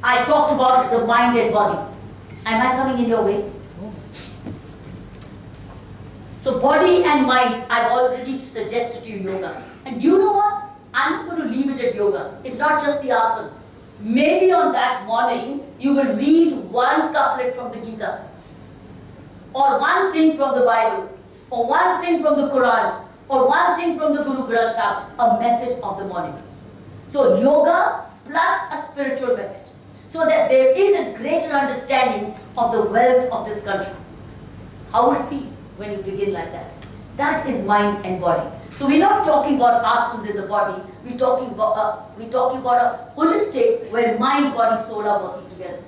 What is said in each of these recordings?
I talked about the mind and body. Am I coming in your way? So body and mind, I've already suggested to you yoga. And you know what? I'm not going to leave it at yoga. It's not just the asana. Maybe on that morning, you will read one couplet from the Gita, or one thing from the Bible, or one thing from the Quran, or one thing from the Guru Granth Sahib, a message of the morning. So yoga plus a spiritual message, so that there is a greater understanding of the wealth of this country. How would it feel when you begin like that? That is mind and body. So we're not talking about asanas in the body. We're talking about a holistic where mind, body, soul are working together.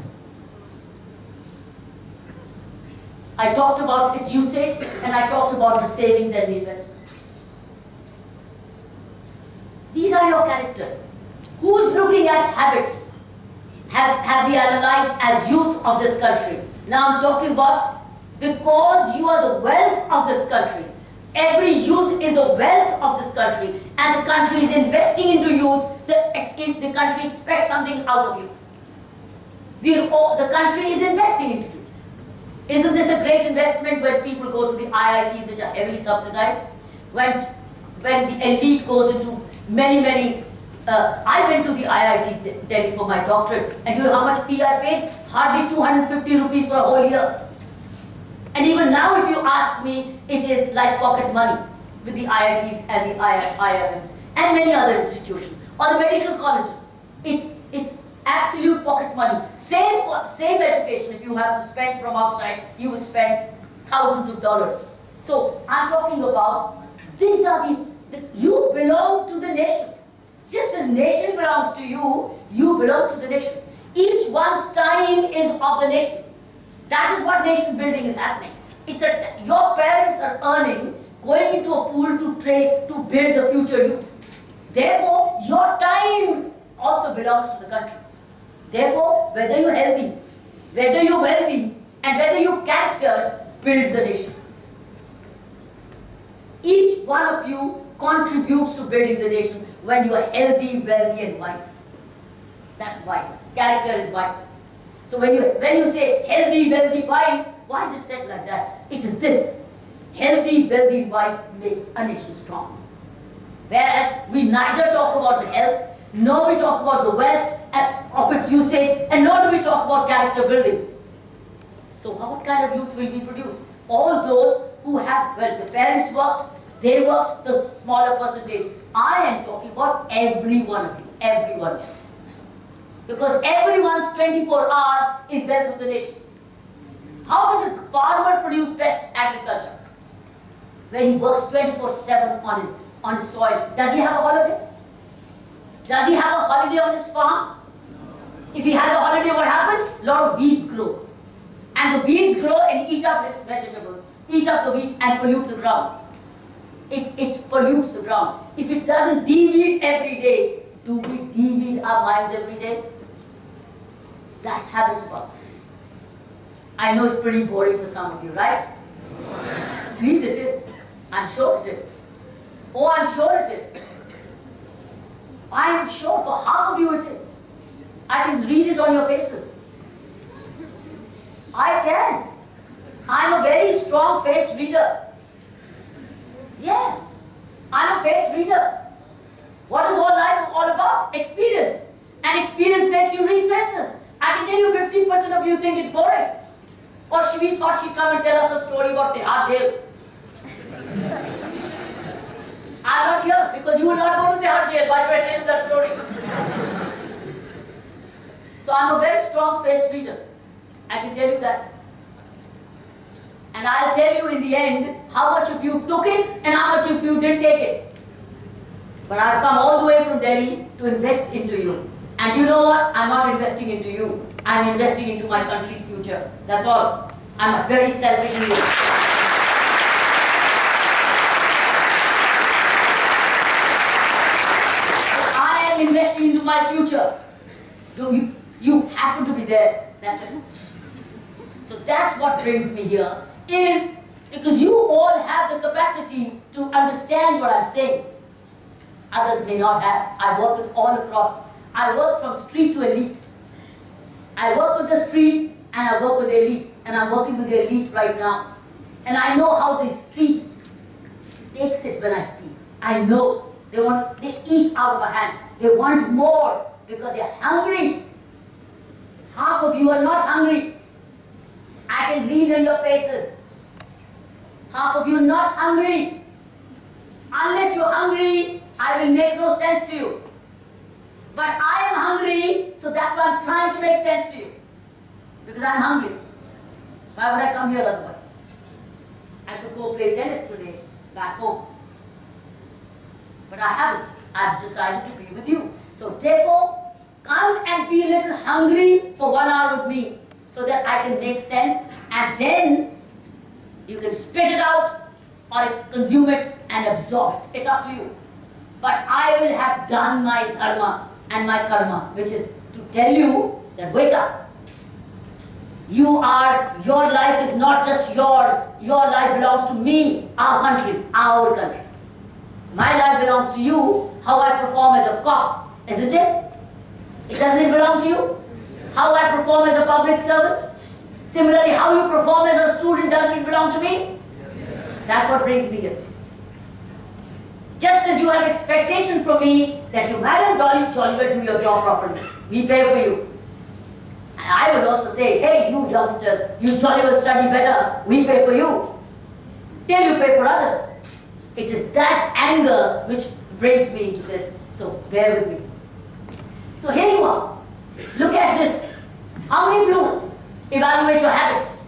I talked about its usage, and I talked about the savings and the investments. These are your characters. Who's looking at habits? Have we analyzed as youth of this country? Now I'm talking about, because you are the wealth of this country. Every youth is the wealth of this country, and the country is investing into youth. The country expects something out of you. The country is investing into youth. Isn't this a great investment when people go to the IITs, which are heavily subsidized? When the elite goes into many I went to the IIT Delhi for my doctorate, and you know how much fee I paid? Hardly 250 rupees for a whole year. And even now, if you ask me, it is like pocket money with the IITs and the IIMs and many other institutions, or the medical colleges. It's absolute pocket money. Same education. If you have to spend from outside, you will spend thousands of dollars. So I'm talking about, these are you belong to the nation. Just as nation belongs to you, you belong to the nation. Each one's time is of the nation. That is what nation building is happening. Your parents are earning, going into a pool to trade, to build the future youth. Therefore, your time also belongs to the country. Therefore, whether you're healthy, whether you're wealthy, and whether your character builds the nation. Each one of you contributes to building the nation when you are healthy, wealthy, and wise. That's wise. Character is wise. So when you say healthy, wealthy, wise, why is it said like that? It is this. Healthy, wealthy, wise makes a nation strong. Whereas we neither talk about the health, nor we talk about the wealth of its usage, and nor do we talk about character building. So what kind of youth will we produce? All those who have, well, the parents worked, they worked, the smaller percentage. I am talking about every one of you, every one of you. Because everyone's 24 hours is wealth of the nation. How does a farmer produce best agriculture? When he works 24/7 on his soil. Does he have a holiday? Does he have a holiday on his farm? If he has a holiday, what happens? A lot of weeds grow. And the weeds grow and eat up his vegetables, eat up the wheat and pollute the ground. It pollutes the ground. If it doesn't de-weed every day, do we de-weed our minds every day? That's habits work. I know it's pretty boring for some of you, right? Please, it is. I'm sure it is. Oh, I'm sure it is. I am sure for half of you it is. I can read it on your faces. I can. I'm a very strong face reader. Yeah, I'm a face reader. What is all life all about? Experience. And experience makes you read faces. I can tell you 50% of you think it's boring. Or we thought she'd come and tell us a story about Tihar jail. I'm not here because you will not go to Tihar jail. Why should I tell you that story? So I'm a very strong face reader. I can tell you that. And I'll tell you in the end how much of you took it and how much of you didn't take it. But I've come all the way from Delhi to invest into you. And you know what? I'm not investing into you. I'm investing into my country's future. That's all. I'm a very selfish individual. I am investing into my future. You happen to be there. That's it. So that's what brings me here, is because you all have the capacity to understand what I'm saying. Others may not have. I work with all across. I work from street to elite. I work with the street and I work with the elite, and I'm working with the elite right now. And I know how the street takes it when I speak. I know they eat out of our hands. They want more because they're hungry. Half of you are not hungry. I can read in your faces. Half of you are not hungry. Unless you're hungry, I will make no sense to you. But I am hungry, so that's why I'm trying to make sense to you. Because I'm hungry. Why would I come here otherwise? I could go play tennis today back home. But I haven't. I've decided to be with you. So therefore, come and be a little hungry for 1 hour with me so that I can make sense, and then you can spit it out or consume it and absorb it. It's up to you. But I will have done my dharma and my karma, which is to tell you that wake up. Your life is not just yours. Your life belongs to me, our country, our country. My life belongs to you, how I perform as a cop, isn't it? Doesn't it belong to you? How I perform as a public servant? Similarly, how you perform as a student, doesn't it belong to me? That's what brings me here. Just as you have expectation from me that you, Madam Jolly will do your job properly. We pay for you. And I would also say, hey, you youngsters, you jolly will study better. We pay for you. Till you pay for others. It is that anger which brings me into this. So bear with me. So here you are. Look at this. How many of you evaluate your habits?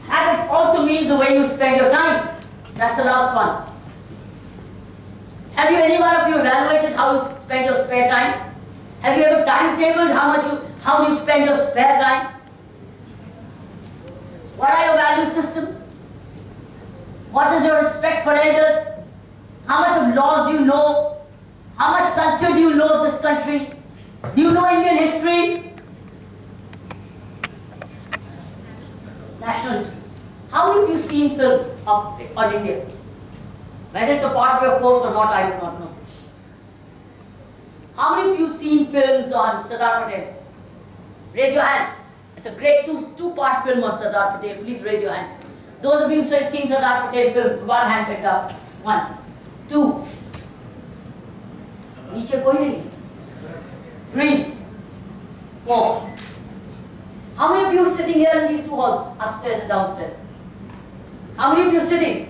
Habit also means the way you spend your time. That's the last one. Have you, any one of you, evaluated how you spend your spare time? Have you ever timetabled how you spend your spare time? What are your value systems? What is your respect for elders? How much of laws do you know? How much culture do you know of this country? Do you know Indian history? National history. How many of you seen films on India? Whether it's a part of your course or not, I do not know. How many of you seen films on Sardar Patel? Raise your hands. It's a great two-part film on Sardar Patel. Please raise your hands. Those of you who have seen Sardar Patel film, one hand picked up. 1, 2. नीचे कोई नहीं. 3, 4. How many of you are sitting here in these two halls, upstairs and downstairs? How many of you are sitting?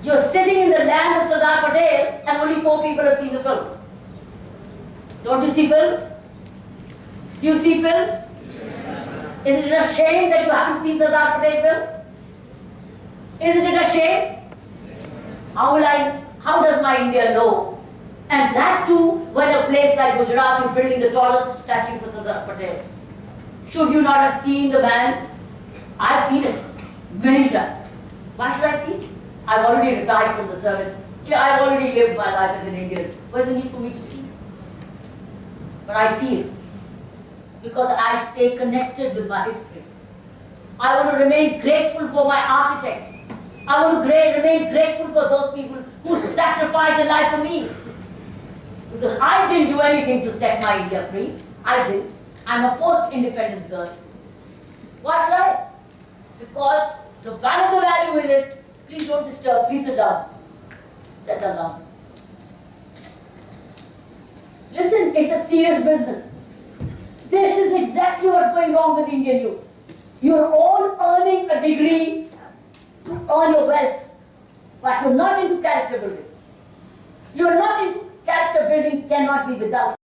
You're sitting in the land of Sardar Patel and only 4 people have seen the film. Don't you see films? Do you see films? Isn't it a shame that you haven't seen Sardar Patel film? Isn't it a shame? How does my India know? And that too, when a place like Gujarat, you're building the tallest statue for Sardar Patel. Should you not have seen the man? I've seen it many times. Why should I see it? I've already retired from the service. I've already lived my life as an Indian. What's the need for me to see it? But I see it because I stay connected with my history. I want to remain grateful for my architects. I want to remain grateful for those people who sacrificed their life for me. Because I didn't do anything to set my India free. I did. I'm a post-independence girl. Why should I? Because one of the value is this. Please don't disturb. Please sit down. Settle down. Listen, it's a serious business. This is exactly what's going wrong with Indian youth. You're all earning a degree to earn your wealth, but you're not into character building. You're not into character building, cannot be without